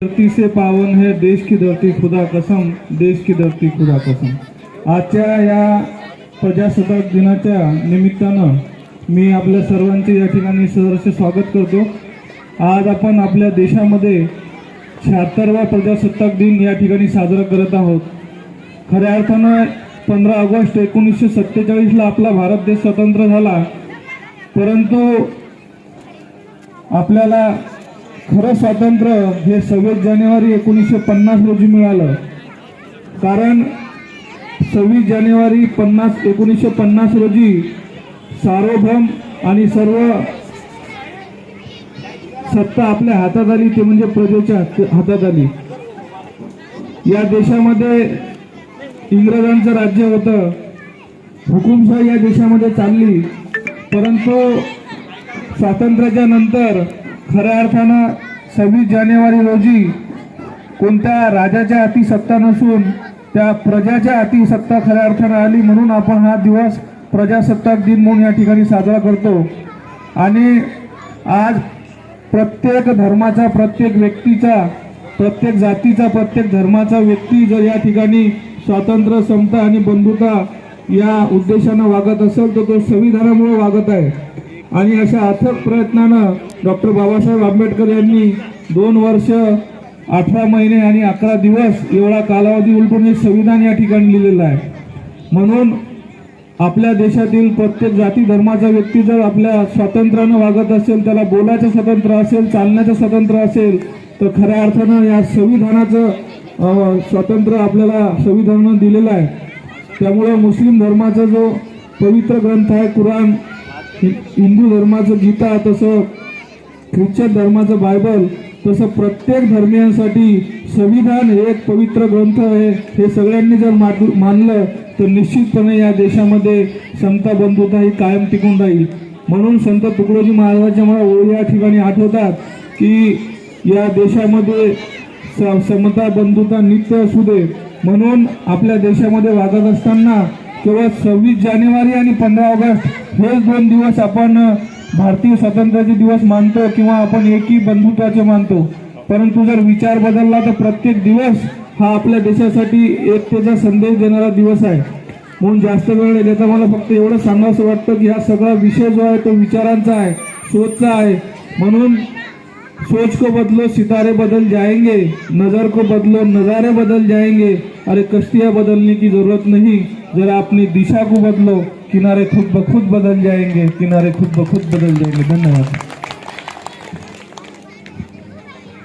धरती से पावन है देश की धरती खुदा कसम, देश की धरती खुदा कसम। आजच्या या प्रजासत्ताक दिनाच्या निमित्तानं मी आपल्या सर्वांचे या ठिकाणी सहर्ष स्वागत करतो। आज आपण आपल्या देशामध्ये 76वा प्रजासत्ताक दिन या ठिकाणी साजरा करत आहोत। खऱ्या अर्थानं 15 ऑगस्ट 1947 ला आपला भारत देश स्वतंत्र झाला, परंतु आपल्याला खरं स्वातंत्र्य हे 26 जानेवारी 1950 रोजी मिळालं। कारण 26 जानेवारी 1950 रोजी सार्वभौम आणि सर्व सत्ता आपल्या हातात आली, ते म्हणजे प्रजेच्या हातात आली। या देशामध्ये इंग्रजांचं राज्य होतं, हुकुमशाही या देशामध्ये चालली, परंतु स्वातंत्र्याच्या नंतर खऱ्या अर्थानं 26 जानेवारी रोजी कोणत्या राजाच्या हाती सत्ता नसून त्या प्रजाच्या हाती सत्ता खऱ्या अर्थानं आली। म्हणून आपण हा दिवस प्रजासत्ताक दिन म्हणून या ठिकाणी साजरा करतो। आणि आज प्रत्येक धर्माचा, प्रत्येक व्यक्तीचा, प्रत्येक जातीचा, प्रत्येक धर्माचा व्यक्ती जर या ठिकाणी स्वातंत्र्य, समता आणि बंधुता या उद्देशानं वागत असेल तर तो संविधानामुळे वागत आहे। आणि अशा अथक प्रयत्नानं डॉक्टर बाबासाहेब आंबेडकर यांनी 2 वर्ष 18 महिने आणि 11 दिवस एवढा कालावधी उलटून हे संविधान या ठिकाणी लिहिलेलं आहे। म्हणून आपल्या देशातील प्रत्येक जाती धर्माचा व्यक्ती जर आपल्या स्वातंत्र्यानं वागत असेल, त्याला बोलायचं स्वातंत्र्य असेल, चालण्याचं स्वातंत्र्य असेल, तर खऱ्या अर्थानं या संविधानाचं स्वातंत्र्य आपल्याला संविधानानं दिलेलं आहे। त्यामुळे मुस्लिम धर्माचा जो पवित्र ग्रंथ आहे कुराण, हिंदू धर्माचं गीता, तसं ख्रिश्चन धर्माचं बायबल, तसं प्रत्येक धर्मियांसाठी संविधान हे एक पवित्र ग्रंथ आहे। हे सगळ्यांनी जर मानलं तर निश्चितपणे या देशामध्ये समता बंधुता ही कायम टिकून राहील। म्हणून संत तुकडोजी महाराजांच्या मला ओळी या ठिकाणी आठवतात की या देशामध्ये समता बंधुता नित्य असू दे। म्हणून आपल्या देशामध्ये वागत असताना केवळ 26 जानेवारी आणि 15 ऑगस्ट हेच 2 दिवस आपण भारतीय स्वातंत्र्याचे दिवस मानतो किंवा आपण एकी बंधुत्वाचे मानतो, परंतु जर विचार बदलला तर प्रत्येक दिवस हा आपल्या देशासाठी एकतेचा संदेश देणारा दिवस आहे। म्हणून जास्त वेळ न देता मला फक्त एवढं सांगावंसं वाटतं की हा सगळा विषय जो आहे तो विचारांचा आहे, सोचचा आहे। म्हणून सोच को बदलो सितारे बदल जाएंगे, नजर को बदलो नज़ारे बदल जाएंगे, अरे कश्तियाँ बदलने की जरूरत नहीं, जरा अपनी दिशा को बदलो, किनारे खुद ब खुद बदल जाएंगे, किनारे खुद ब खुद बदल जाएंगे। धन्यवाद।